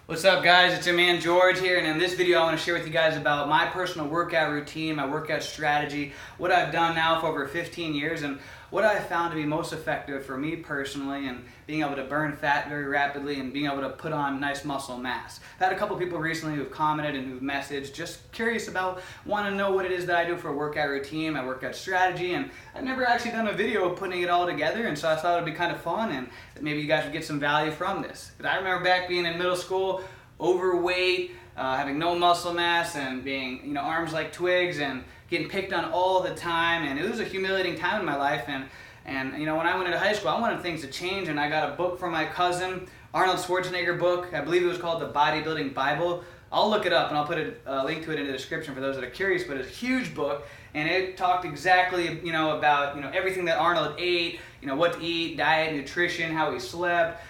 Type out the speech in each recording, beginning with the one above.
What's up, guys? It's your man George here, and in this video I want to share with you guys about my personal workout routine, my workout strategy, what I've done now for over 15 years, and what I've found to be most effective for me personally and being able to burn fat very rapidly and being able to put on nice muscle mass. I've had a couple people recently who've commented and who've messaged just curious about, want to know what it is that I do for a workout routine, my workout strategy, and I've never actually done a video of putting it all together, and so I thought it'd be kind of fun and maybe you guys would get some value from this. Because I remember back being in middle school, overweight, having no muscle mass, and being, arms like twigs, and getting picked on all the time, and it was a humiliating time in my life. And when I went into high school, I wanted things to change, and I got a book from my cousin, Arnold Schwarzenegger book. I believe it was called the Bodybuilding Bible. I'll look it up and I'll put a link to it in the description for those that are curious, but it's a huge book, and it talked exactly, about, everything that Arnold ate, what to eat, diet, nutrition, how he slept,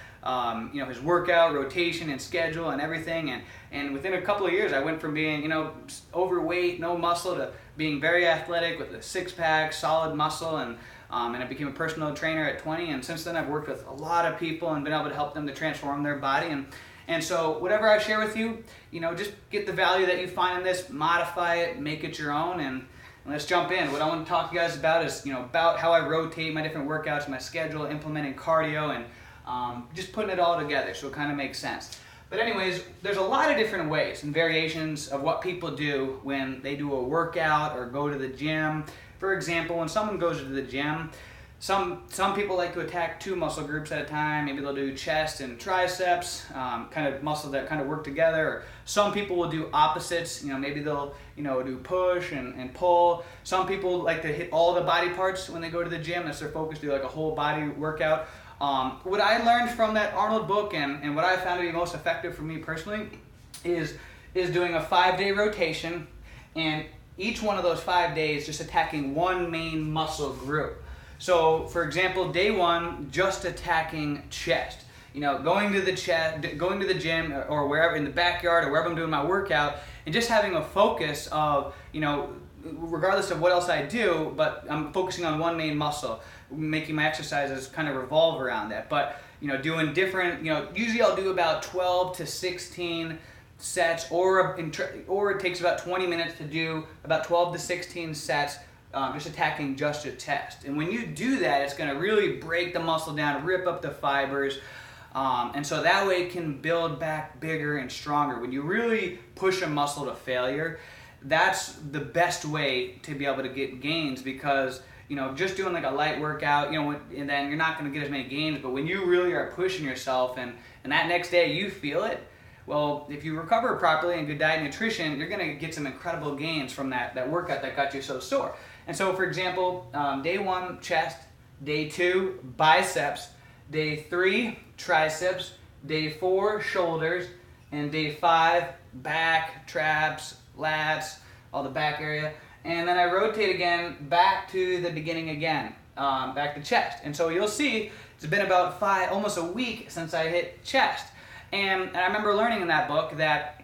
his workout, rotation, and schedule, and everything. And within a couple of years, I went from being, overweight, no muscle, to being very athletic with a six-pack, solid muscle, and I became a personal trainer at 20. And since then, I've worked with a lot of people and been able to help them to transform their body. And so whatever I share with you, just get the value that you find in this, modify it, make it your own, and let's jump in. What I want to talk to you guys about is, about how I rotate my different workouts, my schedule, implementing cardio, and just putting it all together so it kind of makes sense. But anyways, there's a lot of different ways and variations of what people do when they do a workout or go to the gym. For example, when someone goes to the gym, some people like to attack two muscle groups at a time. Maybe they'll do chest and triceps, kind of muscles that kind of work together. Or some people will do opposites. Maybe they'll do push and pull. Some people like to hit all the body parts when they go to the gym. That's their focus, do like a whole body workout. What I learned from that Arnold book and what I found to be most effective for me personally is doing a 5-day rotation, and each one of those 5 days just attacking one main muscle group. So for example, day one, just attacking chest. Going to the gym or wherever, in the backyard or wherever I'm doing my workout, and just having a focus of, regardless of what else I do, but I'm focusing on one main muscle, making my exercises kind of revolve around that. But doing different, usually I'll do about 12 to 16 sets, or it takes about 20 minutes to do about 12 to 16 sets, just attacking just your chest. And when you do that, it's going to really break the muscle down, rip up the fibers, and so that way it can build back bigger and stronger. When you really push a muscle to failure, that's the best way to be able to get gains, because just doing like a light workout, and then you're not going to get as many gains. But when you really are pushing yourself, and that next day you feel it, well, if you recover properly and good diet and nutrition, you're going to get some incredible gains from that workout that got you so sore. And so, for example, day one, chest; day two, biceps; day three, triceps; day four, shoulders; and day five, back, traps, lats, all the back area. And then I rotate again back to the beginning again, back to chest. And so you'll see it's been about almost a week since I hit chest. And I remember learning in that book that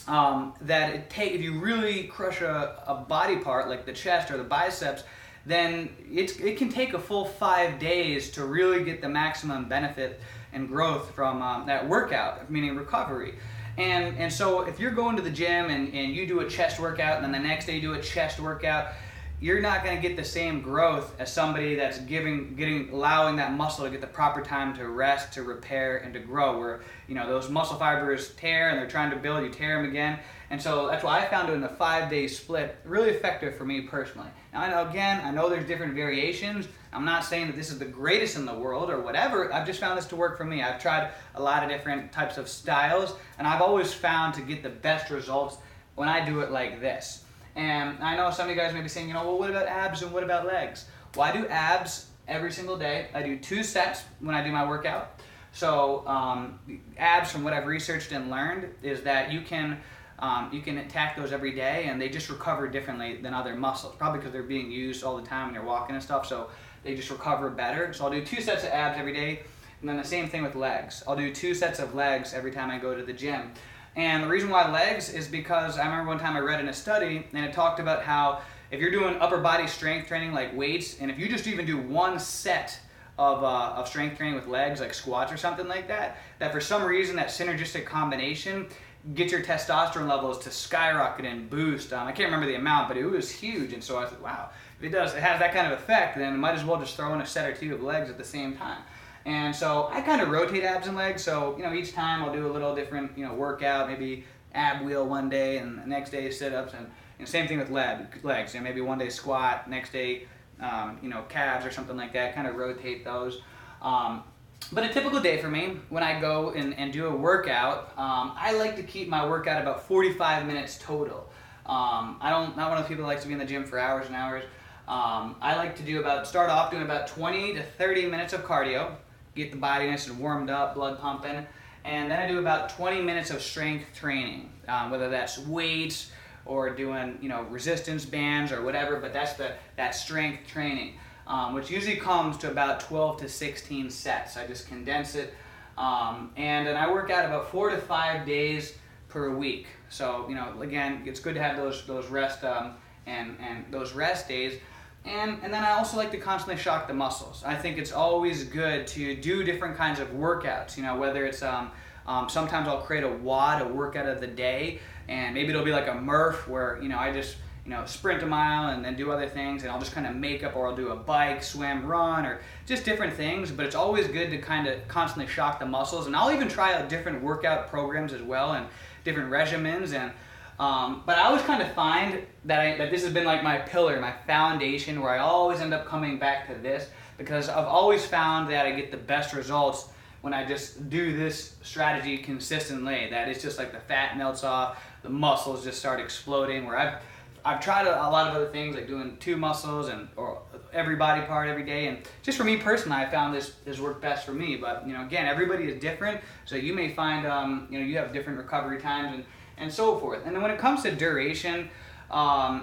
if you really crush a body part like the chest or the biceps, then it can take a full 5 days to really get the maximum benefit and growth from that workout, meaning recovery. And so if you're going to the gym and you do a chest workout, and then the next day you do a chest workout, you're not going to get the same growth as somebody that's allowing that muscle to get the proper time to rest, to repair, and to grow. Where those muscle fibers tear and they're trying to build, you tear them again. And so that's why I found doing the 5-day split really effective for me personally. Now I know there's different variations. I'm not saying that this is the greatest in the world or whatever. I've just found this to work for me. I've tried a lot of different types of styles, and I've always found to get the best results when I do it like this. And I know some of you guys may be saying, well, what about abs and what about legs? Well, I do abs every single day. I do 2 sets when I do my workout. So abs, from what I've researched and learned, is that you can attack those every day, and they just recover differently than other muscles, probably because they're being used all the time when you're walking and stuff, so they just recover better. So I'll do 2 sets of abs every day, and then the same thing with legs. I'll do 2 sets of legs every time I go to the gym. And the reason why legs is because I remember one time I read in a study, and it talked about how if you're doing upper body strength training like weights, and if you just even do 1 set of strength training with legs, like squats or something like that, that for some reason that synergistic combination gets your testosterone levels to skyrocket and boost. I can't remember the amount, but it was huge. And so I thought, wow, if it has that kind of effect, then might as well just throw in a set or two of legs at the same time. And so I kind of rotate abs and legs. So, each time I'll do a little different, workout, maybe ab wheel one day and the next day sit-ups, and same thing with legs. Maybe one day squat, next day, calves or something like that, kind of rotate those. But a typical day for me, when I go and do a workout, I like to keep my workout about 45 minutes total. I'm not one of those people that likes to be in the gym for hours and hours. I like to start off doing about 20 to 30 minutes of cardio, get the body nice and warmed up, blood pumping, and then I do about 20 minutes of strength training, whether that's weights or doing, resistance bands or whatever, but that's that strength training, which usually comes to about 12 to 16 sets. I just condense it, and then I work out about 4 to 5 days per week. So, again, it's good to have those rest and those rest days. And then I also like to constantly shock the muscles. I think it's always good to do different kinds of workouts, whether it's sometimes I'll create a WOD, a workout of the day, and maybe it'll be like a Murph where I just sprint a mile and then do other things, and I'll just kind of make up, or I'll do a bike, swim, run, or just different things. But it's always good to kind of constantly shock the muscles, and I'll even try out different workout programs as well and different regimens. And but I always kind of find that this has been like my pillar, my foundation, where I always end up coming back to this, because I've always found that I get the best results when I just do this strategy consistently. That it's just like the fat melts off, the muscles just start exploding. Where I've tried a lot of other things, like doing 2 muscles or every body part every day, and just for me personally, I found this worked best for me. But again, everybody is different, so you may find you have different recovery times and so forth. And then when it comes to duration, a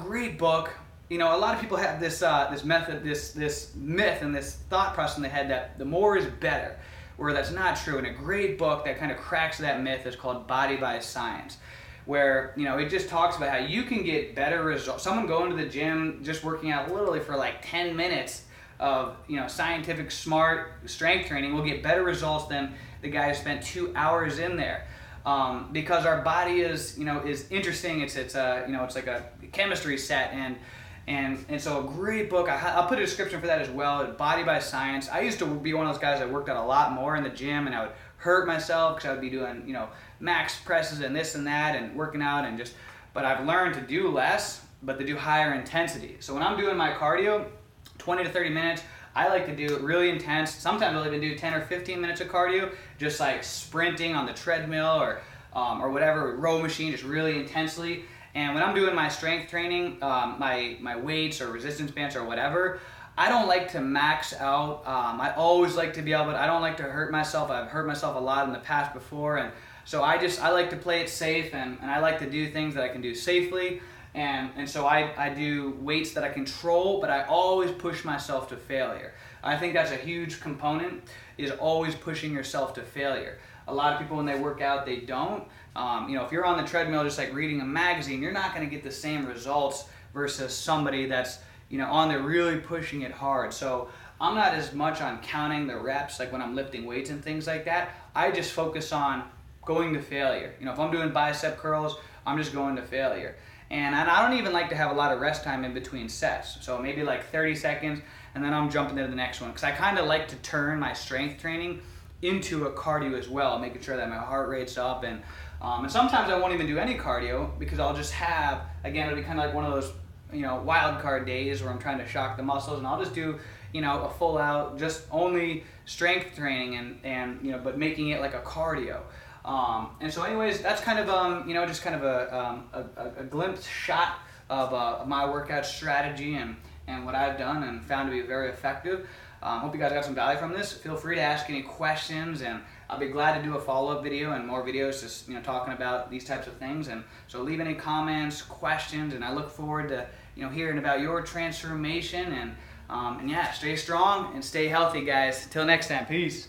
great book. A lot of people have this method, this myth, and this thought process in their head that the more is better, where that's not true. And a great book that kind of cracks that myth is called Body by Science, where it just talks about how you can get better results. Someone going to the gym, just working out literally for like 10 minutes of scientific smart strength training will get better results than the guy who spent 2 hours in there. Because our body is interesting. It's like a chemistry set, and so a great book. I'll put a description for that as well. Body by Science. I used to be one of those guys that worked out a lot more in the gym, and I would hurt myself because I would be doing max presses and this and that and working out but I've learned to do less, but to do higher intensity. So when I'm doing my cardio, 20 to 30 minutes. I like to do it really intense. Sometimes I'll even do 10 or 15 minutes of cardio, just like sprinting on the treadmill or whatever, row machine, just really intensely. And when I'm doing my strength training, my weights or resistance bands or whatever, I don't like to max out. I always like to be able to, I don't like to hurt myself. I've hurt myself a lot in the past before. And so I like to play it safe, and I like to do things that I can do safely. And so I do weights that I control, but I always push myself to failure. I think that's a huge component, is always pushing yourself to failure. A lot of people, when they work out, they don't. If you're on the treadmill just like reading a magazine, you're not going to get the same results versus somebody that's on there really pushing it hard. So I'm not as much on counting the reps, like when I'm lifting weights and things like that. I just focus on going to failure. If I'm doing bicep curls, I'm just going to failure. And I don't even like to have a lot of rest time in between sets. So maybe like 30 seconds, and then I'm jumping into the next one. Because I kind of like to turn my strength training into a cardio as well, making sure that my heart rate's up. And sometimes I won't even do any cardio, because I'll just have, again, it'll be kind of like one of those wild card days where I'm trying to shock the muscles, and I'll just do a full out, just only strength training and but making it like a cardio. And so anyways, that's kind of, just kind of a glimpse shot of my workout strategy and what I've done and found to be very effective. Hope you guys got some value from this. Feel free to ask any questions, and I'll be glad to do a follow-up video and more videos just talking about these types of things. And so leave any comments, questions, and I look forward to hearing about your transformation. And yeah, stay strong and stay healthy, guys. Till next time, peace.